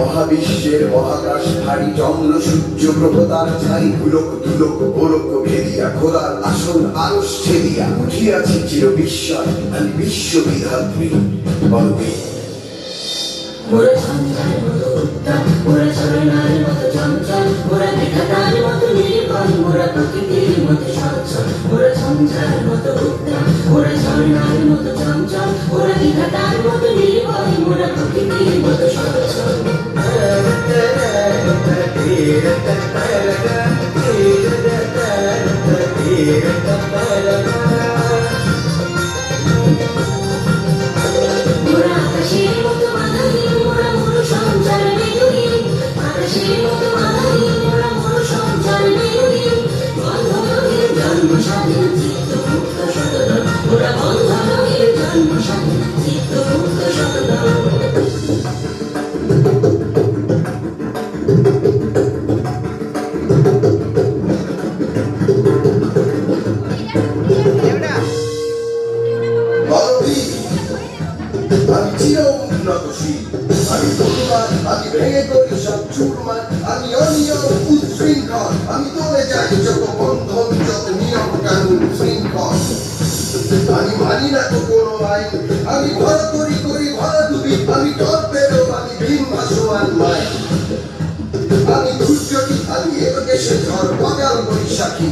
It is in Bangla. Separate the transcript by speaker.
Speaker 1: মহাবিশ্বের মহাকাশ ভারী চন্দ্র সূর্য গ্রহ তার ছাই গুলোক দুলোক গোলক ভেদিয়া খোদার আসল আরশ ছেদিয়া উঠিয়াছি চির বিস্ময় আমি বিশ্ববিধাত্রী বলবি
Speaker 2: মোরা ঝঞ্ঝার মতো উত্তাপ, মোরা ঝরনার মতো চঞ্চল, মোরা বিধাতার মতো নির্ভয়, মোরা প্রকৃতির মতো সচ্ছল। মোরা ঝঞ্ঝার মতো উত্তাপ, মোরা ঝরনার মতো চঞ্চল, মোরা বিধাতার মতো নির্ভয়, মোরা প্রকৃতির মতো সচ্ছল। মোরা আকাশের মতো বাধাহীন, মোরা মরু সঞ্চার বেদুহীন। আকাশের মতো বাধাহীন, মোরা মরু সঞ্চার বেদুহীন। বন্ধনহীন জন্ম স্বাধীন, চিত্ত মুক্ত শতদল। মোরা বন্ধনহীন জন্ম স্বাধীন, চিত্ত মুক্ত শতদল।
Speaker 1: বলবি আমি চির উন্নতশীল আমি দুর্বার আমি ভেঙে করি সব চুরমার আমি অনিয়ম উচ্ছৃঙ্খল আমি তোলে যাই যত বন্ধন যত নিয়ম কানুন শৃঙ্খল আমি মানি না তো কোনো আইন আমি ভর করি ভরা ডুবি আমি টর্পেডো আমি ভীম ভাসোয়ান মাই আমি দুর্যোগী আমি এর দেশে ঝড় বাগাল বৈশাখী